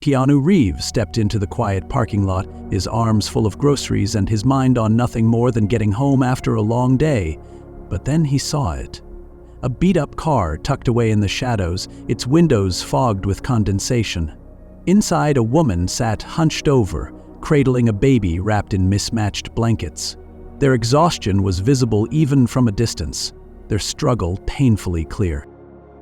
Keanu Reeves stepped into the quiet parking lot, his arms full of groceries and his mind on nothing more than getting home after a long day. But then he saw it. A beat-up car tucked away in the shadows, its windows fogged with condensation. Inside, a woman sat hunched over, cradling a baby wrapped in mismatched blankets. Their exhaustion was visible even from a distance, their struggle painfully clear.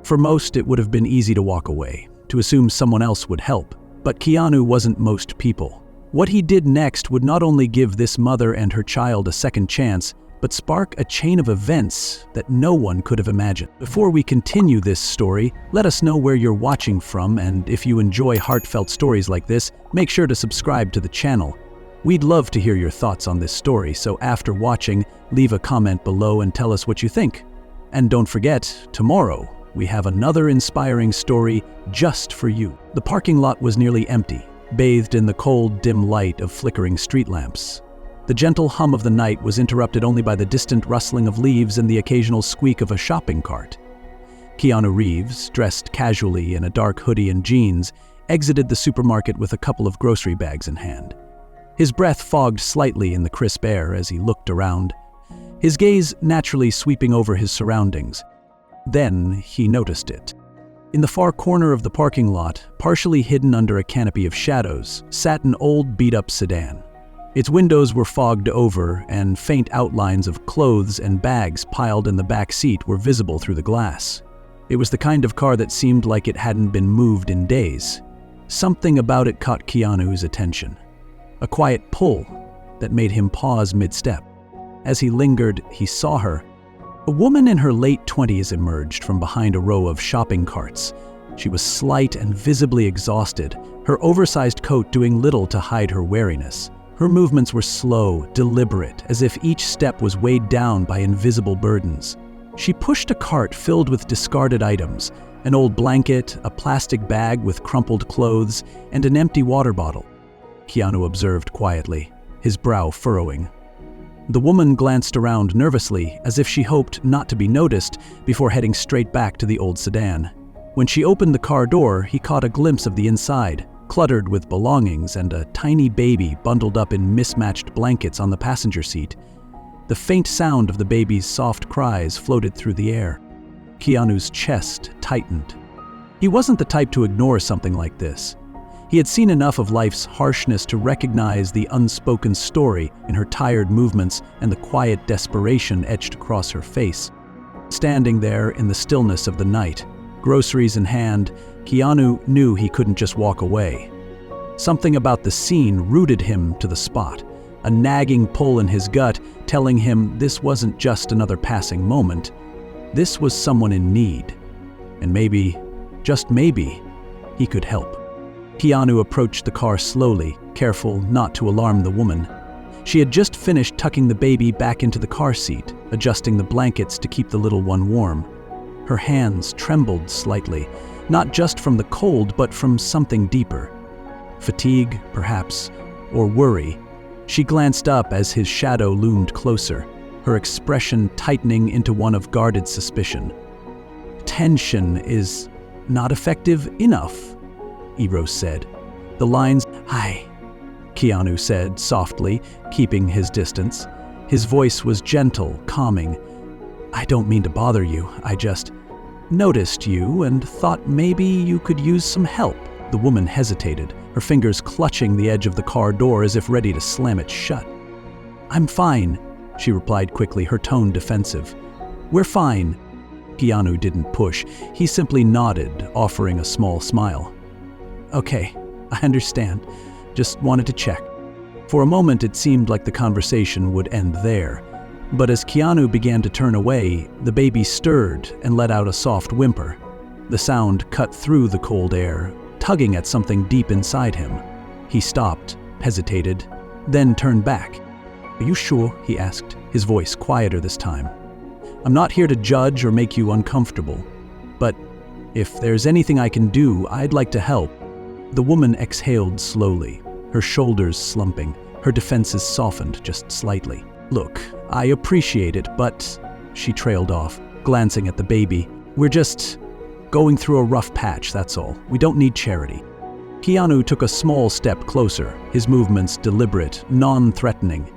For most, it would have been easy to walk away, to assume someone else would help. But Keanu wasn't most people. What he did next would not only give this mother and her child a second chance, but spark a chain of events that no one could have imagined. Before we continue this story, let us know where you're watching from, and if you enjoy heartfelt stories like this, make sure to subscribe to the channel. We'd love to hear your thoughts on this story, so after watching, leave a comment below and tell us what you think. And don't forget, tomorrow, we have another inspiring story just for you. The parking lot was nearly empty, bathed in the cold, dim light of flickering street lamps. The gentle hum of the night was interrupted only by the distant rustling of leaves and the occasional squeak of a shopping cart. Keanu Reeves, dressed casually in a dark hoodie and jeans, exited the supermarket with a couple of grocery bags in hand. His breath fogged slightly in the crisp air as he looked around, his gaze naturally sweeping over his surroundings. Then he noticed it. In the far corner of the parking lot, partially hidden under a canopy of shadows, sat an old beat-up sedan. Its windows were fogged over, and faint outlines of clothes and bags piled in the back seat were visible through the glass. It was the kind of car that seemed like it hadn't been moved in days. Something about it caught Keanu's attention. A quiet pull that made him pause mid-step. As he lingered, he saw her. A woman in her late 20s emerged from behind a row of shopping carts. She was slight and visibly exhausted, her oversized coat doing little to hide her weariness. Her movements were slow, deliberate, as if each step was weighed down by invisible burdens. She pushed a cart filled with discarded items, an old blanket, a plastic bag with crumpled clothes, and an empty water bottle. Keanu observed quietly, his brow furrowing. The woman glanced around nervously, as if she hoped not to be noticed, before heading straight back to the old sedan. When she opened the car door, he caught a glimpse of the inside, cluttered with belongings and a tiny baby bundled up in mismatched blankets on the passenger seat. The faint sound of the baby's soft cries floated through the air. Keanu's chest tightened. He wasn't the type to ignore something like this. He had seen enough of life's harshness to recognize the unspoken story in her tired movements and the quiet desperation etched across her face. Standing there in the stillness of the night, groceries in hand, Keanu knew he couldn't just walk away. Something about the scene rooted him to the spot, a nagging pull in his gut telling him this wasn't just another passing moment. This was someone in need. And maybe, just maybe, he could help. Keanu approached the car slowly, careful not to alarm the woman. She had just finished tucking the baby back into the car seat, adjusting the blankets to keep the little one warm. Her hands trembled slightly, not just from the cold, but from something deeper. Fatigue, perhaps, or worry. She glanced up as his shadow loomed closer, her expression tightening into one of guarded suspicion. Tension is not effective enough, Eros said. The lines, "Hi," Keanu said softly, keeping his distance. His voice was gentle, calming. "I don't mean to bother you, I just noticed you and thought maybe you could use some help." The woman hesitated, her fingers clutching the edge of the car door as if ready to slam it shut. "I'm fine," she replied quickly, her tone defensive. "We're fine." Keanu didn't push. He simply nodded, offering a small smile. "Okay, I understand. Just wanted to check." For a moment, it seemed like the conversation would end there. But as Keanu began to turn away, the baby stirred and let out a soft whimper. The sound cut through the cold air, tugging at something deep inside him. He stopped, hesitated, then turned back. "Are you sure?" he asked, his voice quieter this time. "I'm not here to judge or make you uncomfortable, but if there's anything I can do, I'd like to help." The woman exhaled slowly, her shoulders slumping, her defenses softened just slightly. "Look, I appreciate it, but," she trailed off, glancing at the baby, "we're just going through a rough patch, that's all. We don't need charity." Keanu took a small step closer, his movements deliberate, non-threatening.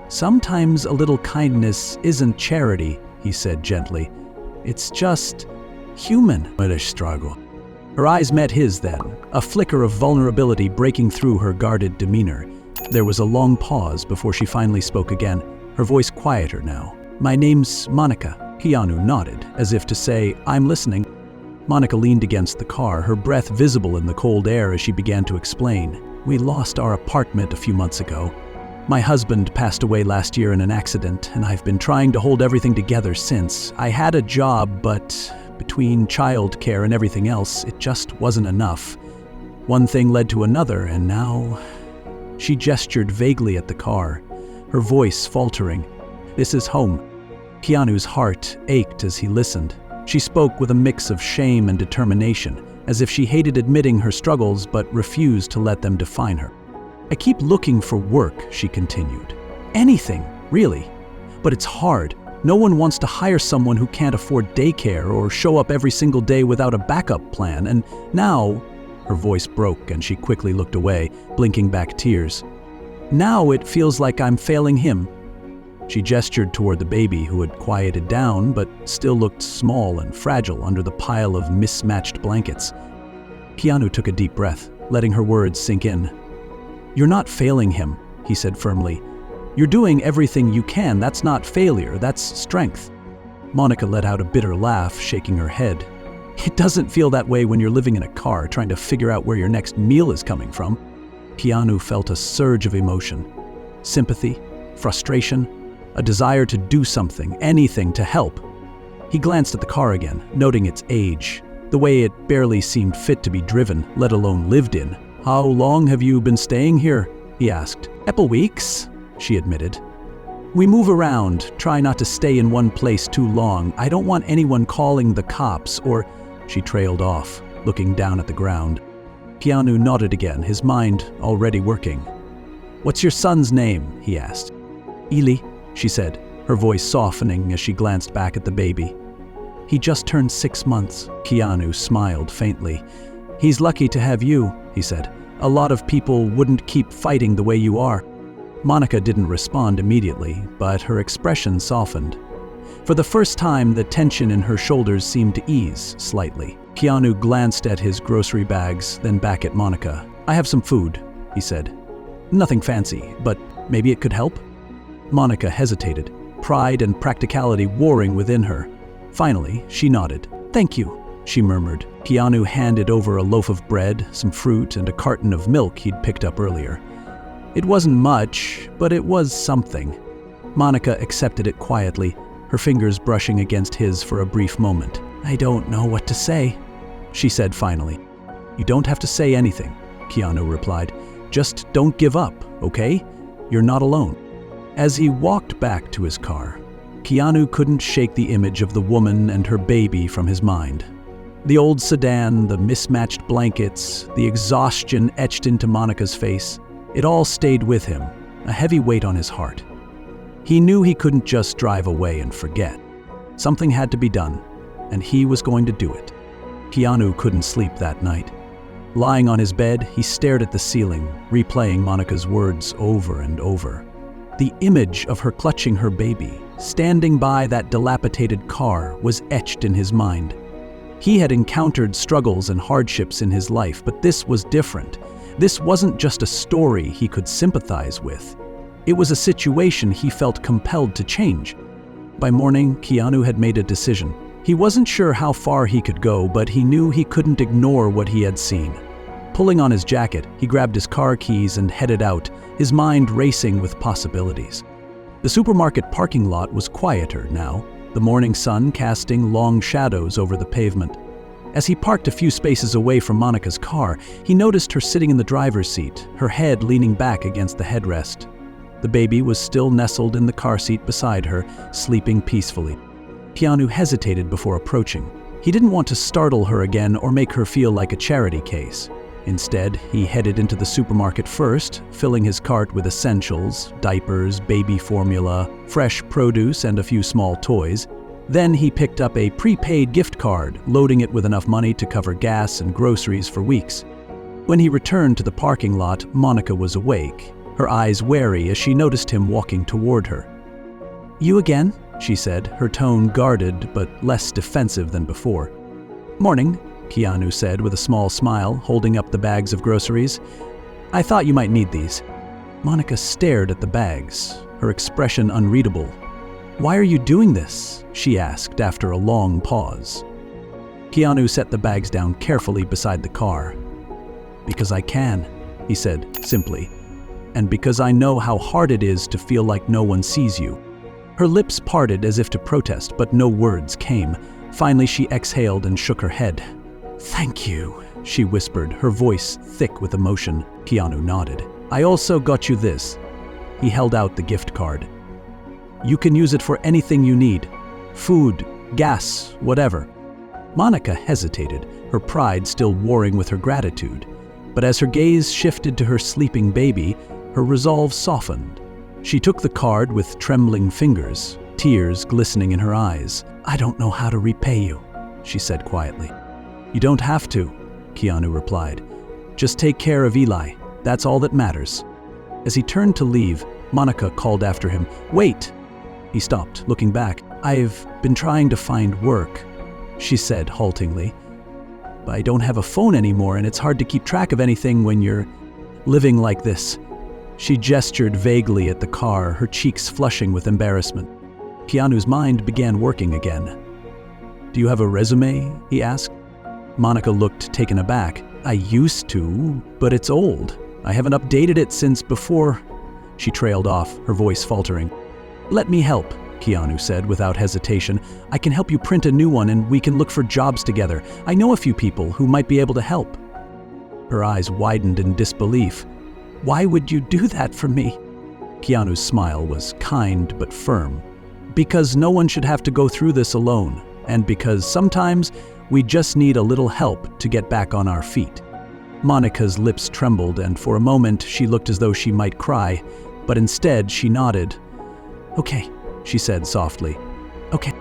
"Sometimes a little kindness isn't charity," he said gently. "It's just human." Her eyes met his then, a flicker of vulnerability breaking through her guarded demeanor. There was a long pause before she finally spoke again, her voice quieter now. "My name's Monica." Keanu nodded, as if to say, "I'm listening." Monica leaned against the car, her breath visible in the cold air as she began to explain. "We lost our apartment a few months ago. My husband passed away last year in an accident, and I've been trying to hold everything together since. I had a job, but between childcare and everything else, it just wasn't enough. One thing led to another, and now..." She gestured vaguely at the car, her voice faltering. "This is home." Keanu's heart ached as he listened. She spoke with a mix of shame and determination, as if she hated admitting her struggles but refused to let them define her. "I keep looking for work," she continued. "Anything, really. But it's hard. No one wants to hire someone who can't afford daycare or show up every single day without a backup plan. And now..." Her voice broke and she quickly looked away, blinking back tears. "Now it feels like I'm failing him." She gestured toward the baby, who had quieted down but still looked small and fragile under the pile of mismatched blankets. Keanu took a deep breath, letting her words sink in. "You're not failing him," he said firmly. "You're doing everything you can. That's not failure, that's strength." Monica let out a bitter laugh, shaking her head. "It doesn't feel that way when you're living in a car trying to figure out where your next meal is coming from." Keanu felt a surge of emotion. Sympathy, frustration, a desire to do something, anything to help. He glanced at the car again, noting its age, the way it barely seemed fit to be driven, let alone lived in. "How long have you been staying here?" he asked. "Couple weeks," she admitted. "We move around, try not to stay in one place too long. I don't want anyone calling the cops or..." She trailed off, looking down at the ground. Keanu nodded again, his mind already working. "What's your son's name?" he asked. "Ely," she said, her voice softening as she glanced back at the baby. "He just turned 6 months." Keanu smiled faintly. "He's lucky to have you," he said. "A lot of people wouldn't keep fighting the way you are." Monica didn't respond immediately, but her expression softened. For the first time, the tension in her shoulders seemed to ease slightly. Keanu glanced at his grocery bags, then back at Monica. "I have some food," he said. "Nothing fancy, but maybe it could help?" Monica hesitated, pride and practicality warring within her. Finally, she nodded. "Thank you," she murmured. Keanu handed over a loaf of bread, some fruit, and a carton of milk he'd picked up earlier. It wasn't much, but it was something. Monica accepted it quietly, her fingers brushing against his for a brief moment. "I don't know what to say," she said finally. "You don't have to say anything," Keanu replied. "Just don't give up, okay? You're not alone." As he walked back to his car, Keanu couldn't shake the image of the woman and her baby from his mind. The old sedan, the mismatched blankets, the exhaustion etched into Monica's face, it all stayed with him, a heavy weight on his heart. He knew he couldn't just drive away and forget. Something had to be done, and he was going to do it. Keanu couldn't sleep that night. Lying on his bed, he stared at the ceiling, replaying Monica's words over and over. The image of her clutching her baby, standing by that dilapidated car, was etched in his mind. He had encountered struggles and hardships in his life, but this was different. This wasn't just a story he could sympathize with. It was a situation he felt compelled to change. By morning, Keanu had made a decision. He wasn't sure how far he could go, but he knew he couldn't ignore what he had seen. Pulling on his jacket, he grabbed his car keys and headed out, his mind racing with possibilities. The supermarket parking lot was quieter now, the morning sun casting long shadows over the pavement. As he parked a few spaces away from Monica's car, he noticed her sitting in the driver's seat, her head leaning back against the headrest. The baby was still nestled in the car seat beside her, sleeping peacefully. Keanu hesitated before approaching. He didn't want to startle her again or make her feel like a charity case. Instead, he headed into the supermarket first, filling his cart with essentials, diapers, baby formula, fresh produce, and a few small toys. Then he picked up a prepaid gift card, loading it with enough money to cover gas and groceries for weeks. When he returned to the parking lot, Monica was awake, her eyes wary as she noticed him walking toward her. "You again?" she said, her tone guarded but less defensive than before. "Morning," Keanu said with a small smile, holding up the bags of groceries. "I thought you might need these." Monica stared at the bags, her expression unreadable. "Why are you doing this?" she asked after a long pause. Keanu set the bags down carefully beside the car. "Because I can," he said simply, "and because I know how hard it is to feel like no one sees you." Her lips parted as if to protest, but no words came. Finally, she exhaled and shook her head. "Thank you," she whispered, her voice thick with emotion. Keanu nodded. "I also got you this." He held out the gift card. "You can use it for anything you need. Food, gas, whatever." Monica hesitated, her pride still warring with her gratitude. But as her gaze shifted to her sleeping baby, her resolve softened. She took the card with trembling fingers, tears glistening in her eyes. "I don't know how to repay you," she said quietly. "You don't have to," Keanu replied. "Just take care of Eli. That's all that matters." As he turned to leave, Monica called after him, "Wait!" He stopped, looking back. "I've been trying to find work," she said haltingly. "But I don't have a phone anymore, and it's hard to keep track of anything when you're living like this." She gestured vaguely at the car, her cheeks flushing with embarrassment. Keanu's mind began working again. "Do you have a resume?" he asked. Monica looked taken aback. "I used to, but it's old. I haven't updated it since before." She trailed off, her voice faltering. "Let me help," Keanu said without hesitation. "I can help you print a new one and we can look for jobs together. I know a few people who might be able to help." Her eyes widened in disbelief. "Why would you do that for me?" Keanu's smile was kind but firm. "Because no one should have to go through this alone, and because sometimes we just need a little help to get back on our feet." Monica's lips trembled, and for a moment she looked as though she might cry, but instead she nodded. "Okay," she said softly. "Okay."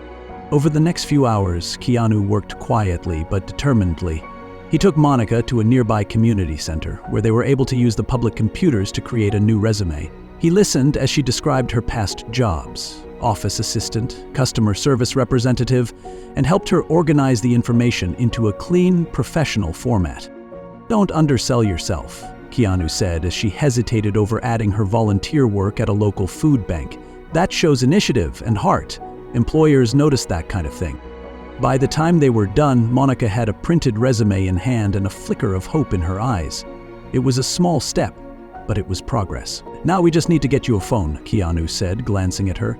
Over the next few hours, Keanu worked quietly but determinedly. He took Monica to a nearby community center, where they were able to use the public computers to create a new resume. He listened as she described her past jobs, office assistant, customer service representative, and helped her organize the information into a clean, professional format. "Don't undersell yourself," Keanu said as she hesitated over adding her volunteer work at a local food bank. "That shows initiative and heart. Employers notice that kind of thing." By the time they were done, Monica had a printed resume in hand and a flicker of hope in her eyes. It was a small step, but it was progress. "Now we just need to get you a phone," Keanu said, glancing at her.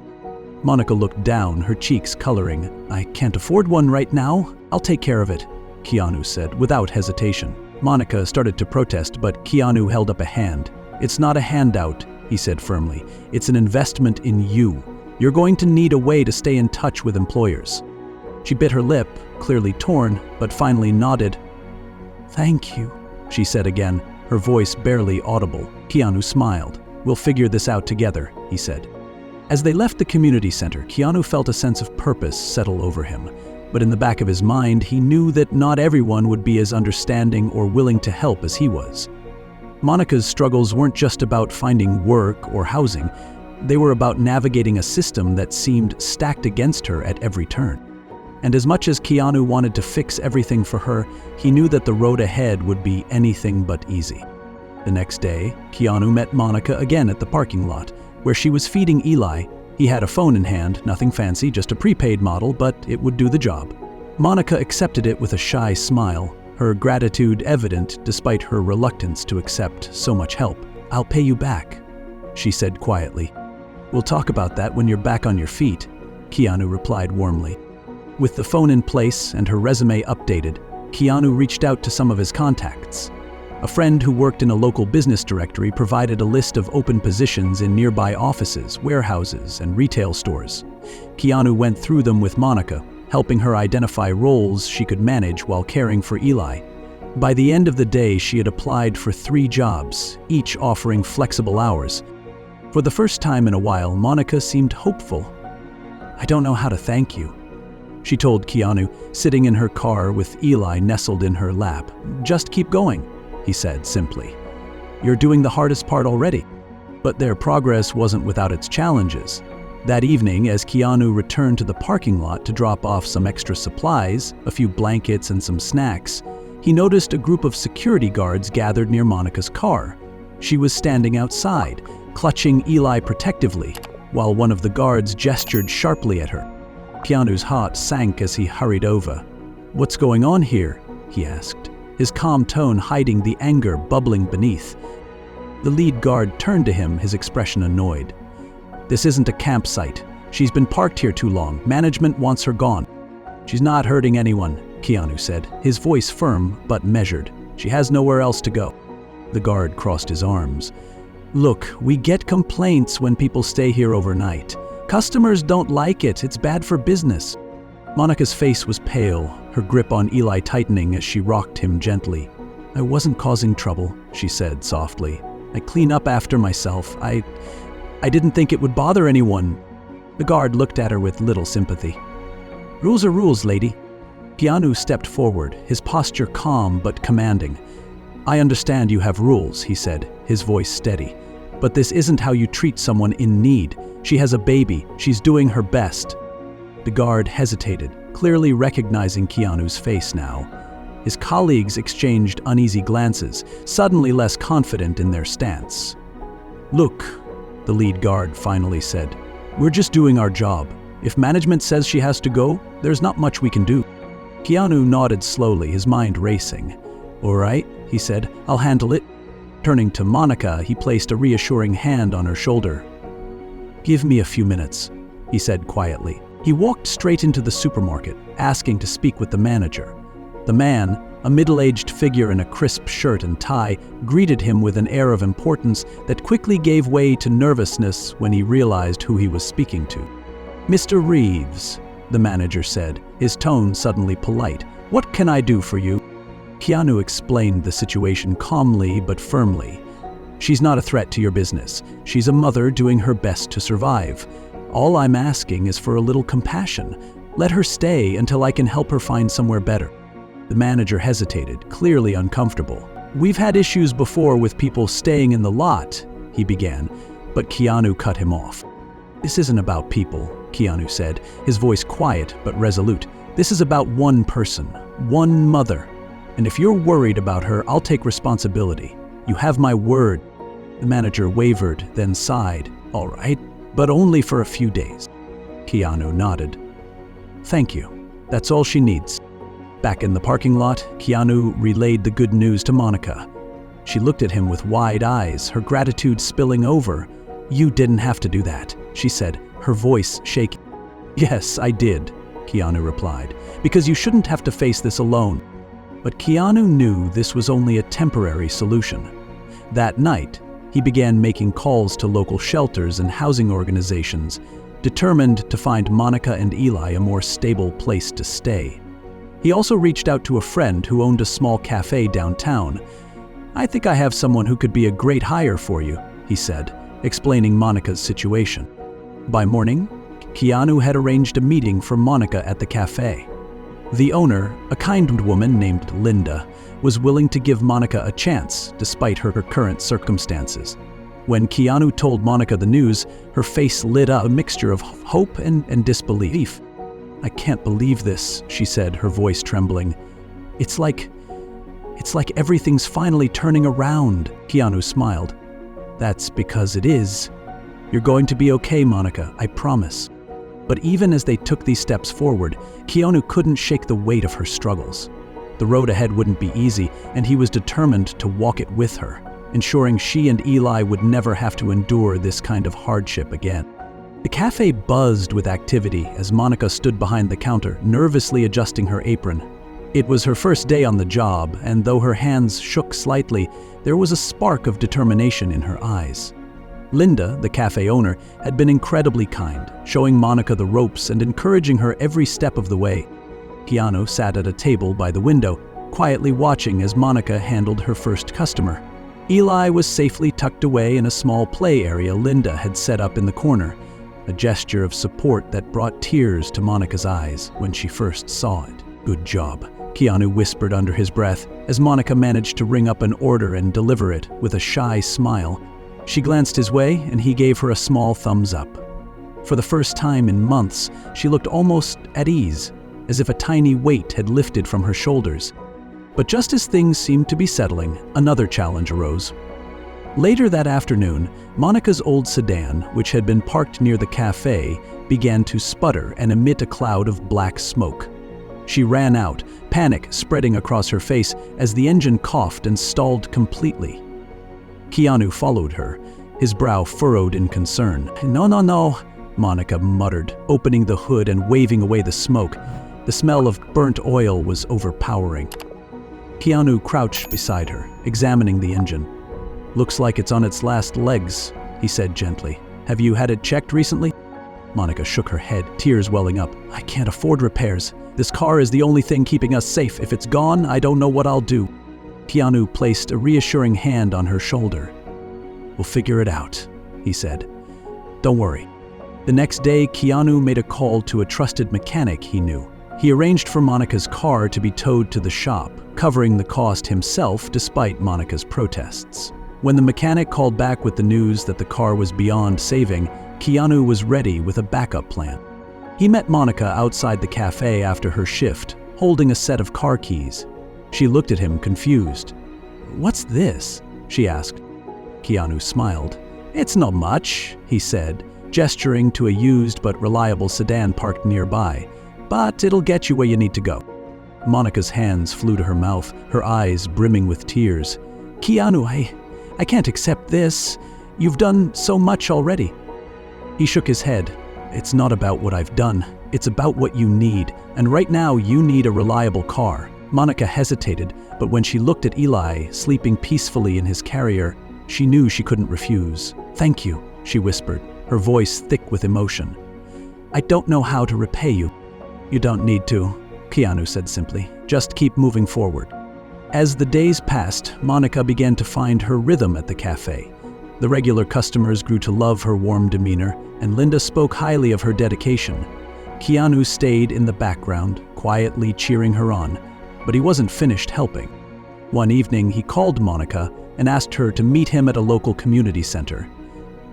Monica looked down, her cheeks coloring. "I can't afford one right now. I'll take care of it," Keanu said, without hesitation. Monica started to protest, but Keanu held up a hand. "It's not a handout," he said firmly. "It's an investment in you. You're going to need a way to stay in touch with employers." She bit her lip, clearly torn, but finally nodded. "Thank you," she said again, her voice barely audible. Keanu smiled. "We'll figure this out together," he said. As they left the community center, Keanu felt a sense of purpose settle over him. But in the back of his mind, he knew that not everyone would be as understanding or willing to help as he was. Monica's struggles weren't just about finding work or housing. They were about navigating a system that seemed stacked against her at every turn. And as much as Keanu wanted to fix everything for her, he knew that the road ahead would be anything but easy. The next day, Keanu met Monica again at the parking lot, where she was feeding Eli. He had a phone in hand, nothing fancy, just a prepaid model, but it would do the job. Monica accepted it with a shy smile, her gratitude evident despite her reluctance to accept so much help. "I'll pay you back," she said quietly. "We'll talk about that when you're back on your feet," Keanu replied warmly. With the phone in place and her resume updated, Keanu reached out to some of his contacts. A friend who worked in a local business directory provided a list of open positions in nearby offices, warehouses, and retail stores. Keanu went through them with Monica, helping her identify roles she could manage while caring for Eli. By the end of the day, she had applied for 3 jobs, each offering flexible hours. For the first time in a while, Monica seemed hopeful. "I don't know how to thank you," she told Keanu, sitting in her car with Eli nestled in her lap. "Just keep going," he he said simply. "You're doing the hardest part already." But their progress wasn't without its challenges. That evening, as Keanu returned to the parking lot to drop off some extra supplies, a few blankets and some snacks, he noticed a group of security guards gathered near Monica's car. She was standing outside, clutching Eli protectively, while one of the guards gestured sharply at her. Keanu's heart sank as he hurried over. "What's going on here?" he asked, his calm tone hiding the anger bubbling beneath. The lead guard turned to him, his expression annoyed. "This isn't a campsite. She's been parked here too long. Management wants her gone." "She's not hurting anyone," Keanu said, his voice firm but measured. "She has nowhere else to go." The guard crossed his arms. "Look, we get complaints when people stay here overnight. Customers don't like it. It's bad for business." Monica's face was pale, her grip on Eli tightening as she rocked him gently. "I wasn't causing trouble," she said softly. "I clean up after myself. I didn't think it would bother anyone." The guard looked at her with little sympathy. "Rules are rules, lady." Keanu stepped forward, his posture calm but commanding. "I understand you have rules," he said, his voice steady. "But this isn't how you treat someone in need. She has a baby. She's doing her best." The guard hesitated, clearly recognizing Keanu's face now. His colleagues exchanged uneasy glances, suddenly less confident in their stance. "Look," the lead guard finally said, "we're just doing our job. If management says she has to go, there's not much we can do." Keanu nodded slowly, his mind racing. "All right," he said, "I'll handle it." Turning to Monica, he placed a reassuring hand on her shoulder. "Give me a few minutes," he said quietly. He walked straight into the supermarket, asking to speak with the manager. The man, a middle-aged figure in a crisp shirt and tie, greeted him with an air of importance that quickly gave way to nervousness when he realized who he was speaking to. "Mr. Reeves," the manager said, his tone suddenly polite. "What can I do for you?" Keanu explained the situation calmly but firmly. "She's not a threat to your business. She's a mother doing her best to survive. All I'm asking is for a little compassion. Let her stay until I can help her find somewhere better." The manager hesitated, clearly uncomfortable. "We've had issues before with people staying in the lot," he began, but Keanu cut him off. "This isn't about people," Keanu said, his voice quiet but resolute. "This is about one person, one mother. And if you're worried about her, I'll take responsibility. You have my word." The manager wavered, then sighed. "All right, but only for a few days." Keanu nodded. "Thank you. That's all she needs." Back in the parking lot, Keanu relayed the good news to Monica. She looked at him with wide eyes, her gratitude spilling over. "You didn't have to do that," she said, her voice shaking. "Yes, I did," Keanu replied, "because you shouldn't have to face this alone." But Keanu knew this was only a temporary solution. That night, he began making calls to local shelters and housing organizations, determined to find Monica and Eli a more stable place to stay. He also reached out to a friend who owned a small cafe downtown. "I think I have someone who could be a great hire for you," he said, explaining Monica's situation. By morning, Keanu had arranged a meeting for Monica at the cafe. The owner, a kind woman named Linda, was willing to give Monica a chance despite her current circumstances. When Keanu told Monica the news, her face lit up, a mixture of hope and disbelief. "I can't believe this," she said, her voice trembling. It's like everything's finally turning around." Keanu smiled. "That's because it is. You're going to be okay, Monica, I promise." But even as they took these steps forward, Keanu couldn't shake the weight of her struggles. The road ahead wouldn't be easy, and he was determined to walk it with her, ensuring she and Eli would never have to endure this kind of hardship again. The cafe buzzed with activity as Monica stood behind the counter, nervously adjusting her apron. It was her first day on the job, and though her hands shook slightly, there was a spark of determination in her eyes. Linda, the cafe owner, had been incredibly kind, showing Monica the ropes and encouraging her every step of the way. Keanu sat at a table by the window, quietly watching as Monica handled her first customer. Eli was safely tucked away in a small play area Linda had set up in the corner, a gesture of support that brought tears to Monica's eyes when she first saw it. "Good job," Keanu whispered under his breath as Monica managed to ring up an order and deliver it with a shy smile. She glanced his way and he gave her a small thumbs up. For the first time in months, she looked almost at ease, as if a tiny weight had lifted from her shoulders. But just as things seemed to be settling, another challenge arose. Later that afternoon, Monica's old sedan, which had been parked near the cafe, began to sputter and emit a cloud of black smoke. She ran out, panic spreading across her face as the engine coughed and stalled completely. Keanu followed her, his brow furrowed in concern. "No, no, no," Monica muttered, opening the hood and waving away the smoke. The smell of burnt oil was overpowering. Keanu crouched beside her, examining the engine. "Looks like it's on its last legs," he said gently. "Have you had it checked recently?" Monica shook her head, tears welling up. "I can't afford repairs. This car is the only thing keeping us safe. If it's gone, I don't know what I'll do." Keanu placed a reassuring hand on her shoulder. "We'll figure it out," he said. "Don't worry." The next day, Keanu made a call to a trusted mechanic he knew. He arranged for Monica's car to be towed to the shop, covering the cost himself despite Monica's protests. When the mechanic called back with the news that the car was beyond saving, Keanu was ready with a backup plan. He met Monica outside the cafe after her shift, holding a set of car keys. She looked at him confused. "What's this?" she asked. Keanu smiled. "It's not much," he said, gesturing to a used but reliable sedan parked nearby. "But it'll get you where you need to go." Monica's hands flew to her mouth, her eyes brimming with tears. "Keanu, I can't accept this. You've done so much already." He shook his head. "It's not about what I've done. It's about what you need. And right now, you need a reliable car." Monica hesitated, but when she looked at Eli, sleeping peacefully in his carrier, she knew she couldn't refuse. "Thank you," she whispered, her voice thick with emotion. "I don't know how to repay you." "You don't need to," Keanu said simply. "Just keep moving forward." As the days passed, Monica began to find her rhythm at the cafe. The regular customers grew to love her warm demeanor, and Linda spoke highly of her dedication. Keanu stayed in the background, quietly cheering her on, but he wasn't finished helping. One evening, he called Monica and asked her to meet him at a local community center.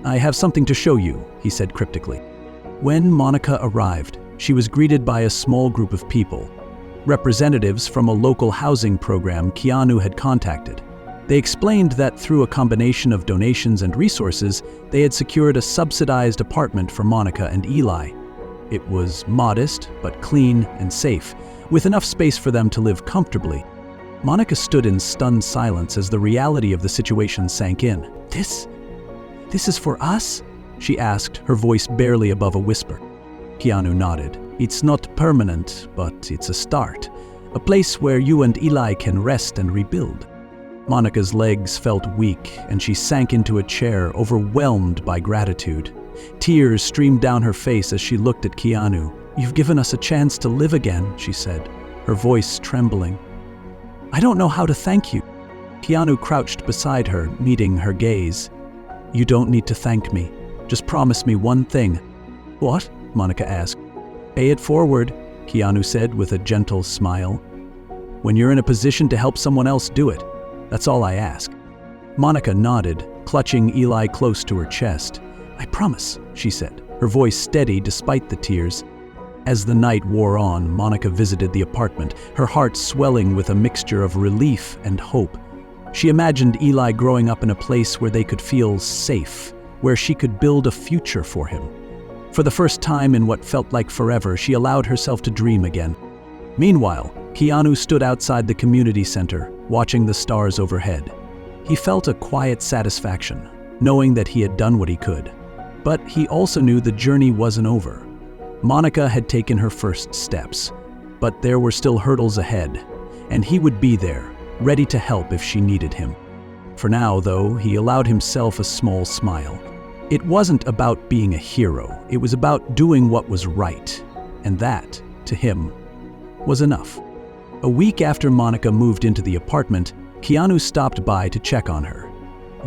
"I have something to show you," he said cryptically. When Monica arrived, she was greeted by a small group of people, representatives from a local housing program Keanu had contacted. They explained that through a combination of donations and resources, they had secured a subsidized apartment for Monica and Eli. It was modest, but clean and safe, with enough space for them to live comfortably. Monica stood in stunned silence as the reality of the situation sank in. This is for us?" she asked, her voice barely above a whisper. Keanu nodded. "It's not permanent, but it's a start. A place where you and Eli can rest and rebuild." Monica's legs felt weak, and she sank into a chair, overwhelmed by gratitude. Tears streamed down her face as she looked at Keanu. "You've given us a chance to live again," she said, her voice trembling. "I don't know how to thank you." Keanu crouched beside her, meeting her gaze. "You don't need to thank me. Just promise me one thing." "What?" Monica asked. "Pay it forward," Keanu said with a gentle smile. "When you're in a position to help someone else, do it. That's all I ask." Monica nodded, clutching Eli close to her chest. "I promise," she said, her voice steady despite the tears. As the night wore on, Monica visited the apartment, her heart swelling with a mixture of relief and hope. She imagined Eli growing up in a place where they could feel safe, where she could build a future for him. For the first time in what felt like forever, she allowed herself to dream again. Meanwhile, Keanu stood outside the community center, watching the stars overhead. He felt a quiet satisfaction, knowing that he had done what he could. But he also knew the journey wasn't over. Monica had taken her first steps, but there were still hurdles ahead, and he would be there, ready to help if she needed him. For now, though, he allowed himself a small smile. It wasn't about being a hero, it was about doing what was right, and that, to him, was enough. A week after Monica moved into the apartment, Keanu stopped by to check on her.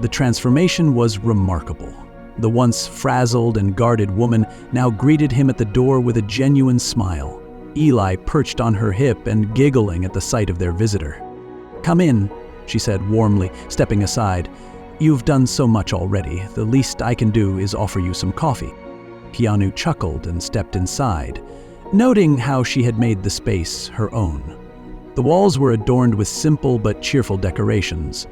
The transformation was remarkable. The once frazzled and guarded woman now greeted him at the door with a genuine smile. Eli perched on her hip and giggling at the sight of their visitor. "Come in," she said warmly, stepping aside. "You've done so much already. The least I can do is offer you some coffee." Keanu chuckled and stepped inside, noting how she had made the space her own. The walls were adorned with simple but cheerful decorations.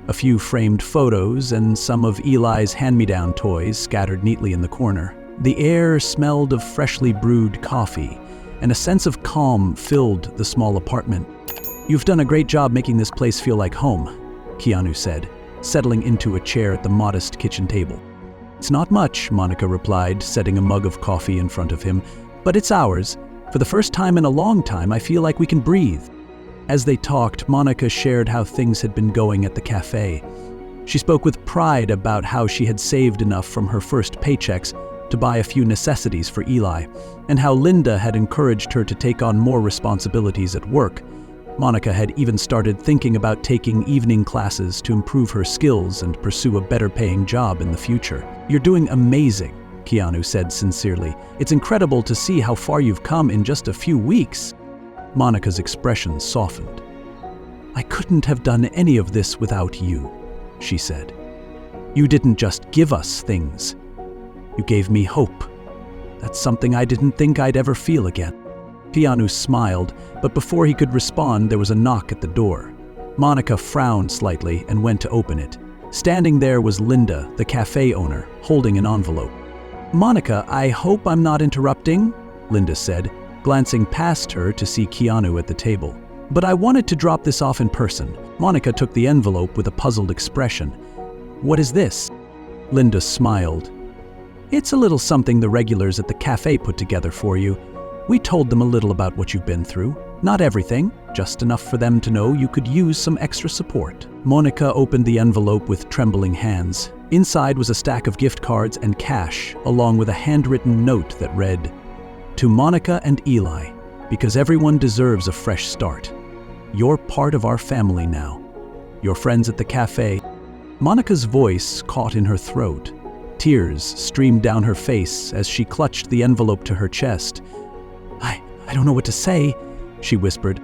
A few framed photos and some of Eli's hand-me-down toys scattered neatly in the corner. The air smelled of freshly brewed coffee, and a sense of calm filled the small apartment. "You've done a great job making this place feel like home," Keanu said, settling into a chair at the modest kitchen table. "It's not much," Monica replied, setting a mug of coffee in front of him, "but it's ours. For the first time in a long time, I feel like we can breathe." As they talked, Monica shared how things had been going at the cafe. She spoke with pride about how she had saved enough from her first paychecks to buy a few necessities for Eli, and how Linda had encouraged her to take on more responsibilities at work. Monica had even started thinking about taking evening classes to improve her skills and pursue a better-paying job in the future. "You're doing amazing," Keanu said sincerely. "It's incredible to see how far you've come in just a few weeks." Monica's expression softened. "I couldn't have done any of this without you," she said. "You didn't just give us things. You gave me hope. That's something I didn't think I'd ever feel again." Keanu smiled, but before he could respond, there was a knock at the door. Monica frowned slightly and went to open it. Standing there was Linda, the cafe owner, holding an envelope. "Monica, I hope I'm not interrupting," Linda said, glancing past her to see Keanu at the table. "But I wanted to drop this off in person." Monica took the envelope with a puzzled expression. "What is this?" Linda smiled. "It's a little something the regulars at the cafe put together for you. We told them a little about what you've been through. Not everything, just enough for them to know you could use some extra support." Monica opened the envelope with trembling hands. Inside was a stack of gift cards and cash, along with a handwritten note that read, "To Monica and Eli, because everyone deserves a fresh start. You're part of our family now. Your friends at the cafe." Monica's voice caught in her throat. Tears streamed down her face as she clutched the envelope to her chest. I don't know what to say," she whispered.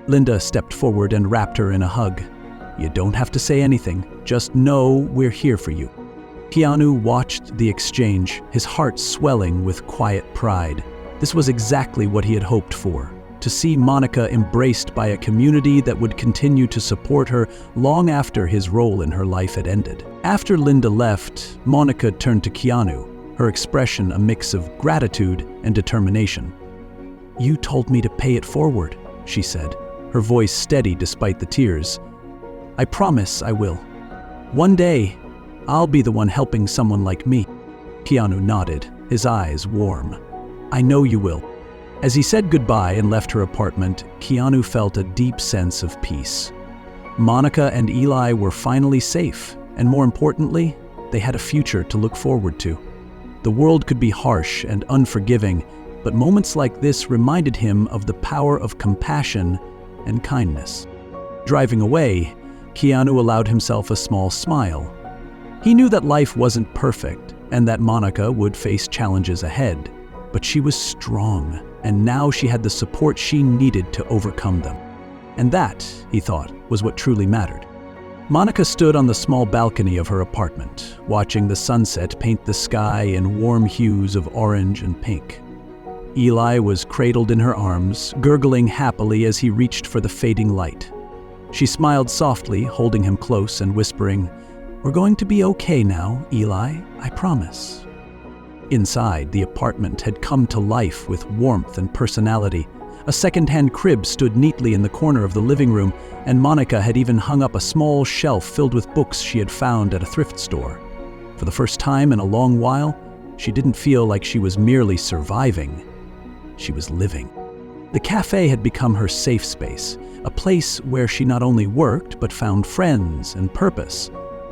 Linda stepped forward and wrapped her in a hug. "You don't have to say anything. Just know we're here for you." Keanu watched the exchange, his heart swelling with quiet pride. This was exactly what he had hoped for, to see Monica embraced by a community that would continue to support her long after his role in her life had ended. After Linda left, Monica turned to Keanu, her expression a mix of gratitude and determination. "You told me to pay it forward," she said, her voice steady despite the tears. "I promise I will. One day, I'll be the one helping someone like me." Keanu nodded, his eyes warm. "I know you will." As he said goodbye and left her apartment, Keanu felt a deep sense of peace. Monica and Eli were finally safe, and more importantly, they had a future to look forward to. The world could be harsh and unforgiving, but moments like this reminded him of the power of compassion and kindness. Driving away, Keanu allowed himself a small smile. He knew that life wasn't perfect and that Monica would face challenges ahead, but she was strong, and now she had the support she needed to overcome them. And that, he thought, was what truly mattered. Monica stood on the small balcony of her apartment, watching the sunset paint the sky in warm hues of orange and pink. Eli was cradled in her arms, gurgling happily as he reached for the fading light. She smiled softly, holding him close and whispering, "We're going to be okay now, Eli, I promise." Inside, the apartment had come to life with warmth and personality. A second-hand crib stood neatly in the corner of the living room, and Monica had even hung up a small shelf filled with books she had found at a thrift store. For the first time in a long while, she didn't feel like she was merely surviving. She was living. The cafe had become her safe space, a place where she not only worked but found friends and purpose.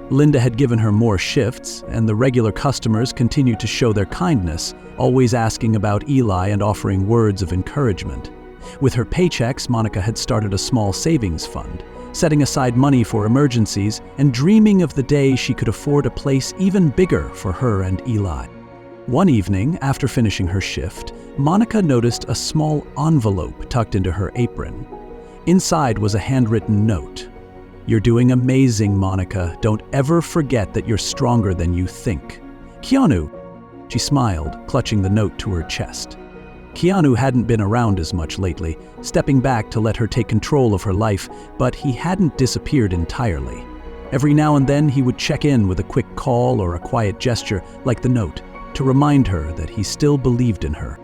Linda had given her more shifts, and the regular customers continued to show their kindness, always asking about Eli and offering words of encouragement. With her paychecks, Monica had started a small savings fund, setting aside money for emergencies and dreaming of the day she could afford a place even bigger for her and Eli. One evening, after finishing her shift, Monica noticed a small envelope tucked into her apron. Inside was a handwritten note. "You're doing amazing, Monica. Don't ever forget that you're stronger than you think. Keanu." She smiled, clutching the note to her chest. Keanu hadn't been around as much lately, stepping back to let her take control of her life, but he hadn't disappeared entirely. Every now and then he would check in with a quick call or a quiet gesture, like the note, to remind her that he still believed in her.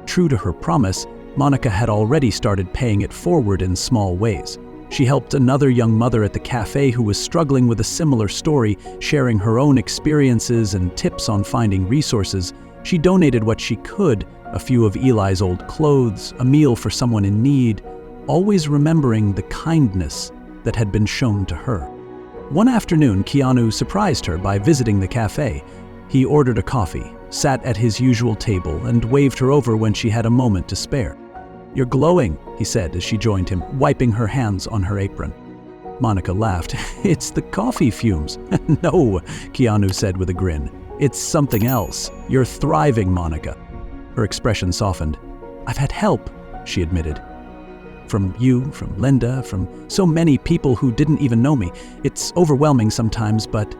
True to her promise, Monica had already started paying it forward in small ways. She helped another young mother at the cafe who was struggling with a similar story, sharing her own experiences and tips on finding resources. She donated what she could, a few of Eli's old clothes, a meal for someone in need, always remembering the kindness that had been shown to her. One afternoon, Keanu surprised her by visiting the cafe. He ordered a coffee, sat at his usual table, and waved her over when she had a moment to spare. "You're glowing," he said as she joined him, wiping her hands on her apron. Monica laughed. "It's the coffee fumes." "No," Keanu said with a grin. "It's something else. You're thriving, Monica." Her expression softened. "I've had help," she admitted. "From you, from Linda, from so many people who didn't even know me. It's overwhelming sometimes, but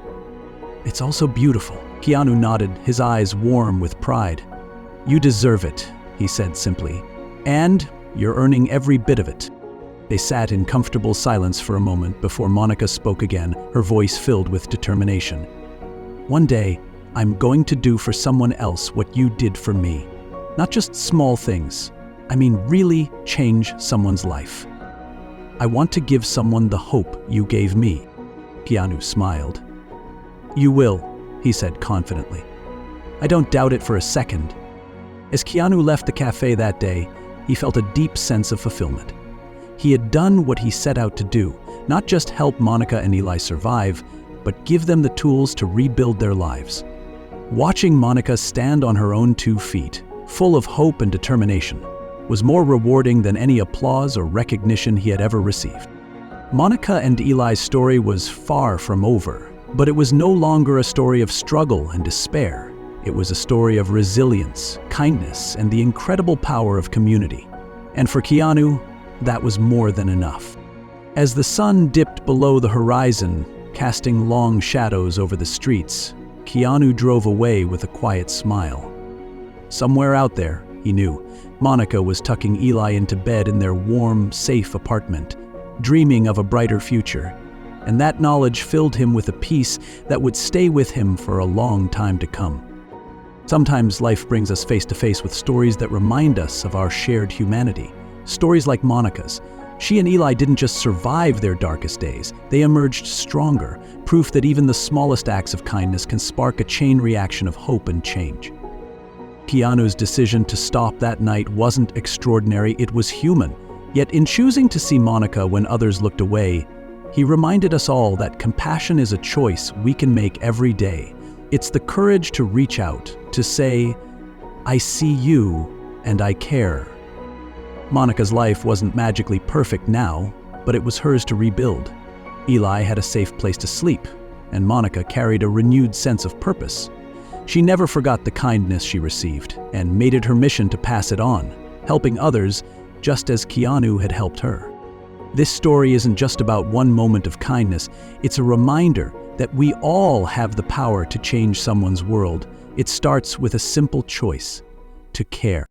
it's also beautiful." Keanu nodded, his eyes warm with pride. "You deserve it," he said simply. "And you're earning every bit of it." They sat in comfortable silence for a moment before Monica spoke again, her voice filled with determination. "One day, I'm going to do for someone else what you did for me. Not just small things. I mean, really change someone's life. I want to give someone the hope you gave me." Keanu smiled. "You will," he said confidently. "I don't doubt it for a second." As Keanu left the cafe that day, he felt a deep sense of fulfillment. He had done what he set out to do, not just help Monica and Eli survive, but give them the tools to rebuild their lives. Watching Monica stand on her own 2 feet, full of hope and determination, was more rewarding than any applause or recognition he had ever received. Monica and Eli's story was far from over, but it was no longer a story of struggle and despair. It was a story of resilience, kindness, and the incredible power of community. And for Keanu, that was more than enough. As the sun dipped below the horizon, casting long shadows over the streets, Keanu drove away with a quiet smile. Somewhere out there, he knew, Monica was tucking Eli into bed in their warm, safe apartment, dreaming of a brighter future. And that knowledge filled him with a peace that would stay with him for a long time to come. Sometimes life brings us face to face with stories that remind us of our shared humanity. Stories like Monica's. She and Eli didn't just survive their darkest days, they emerged stronger, proof that even the smallest acts of kindness can spark a chain reaction of hope and change. Keanu's decision to stop that night wasn't extraordinary, it was human. Yet in choosing to see Monica when others looked away, he reminded us all that compassion is a choice we can make every day. It's the courage to reach out, to say, "I see you and I care." Monica's life wasn't magically perfect now, but it was hers to rebuild. Eli had a safe place to sleep, and Monica carried a renewed sense of purpose. She never forgot the kindness she received and made it her mission to pass it on, helping others just as Keanu had helped her. This story isn't just about one moment of kindness, it's a reminder that we all have the power to change someone's world. It starts with a simple choice: to care.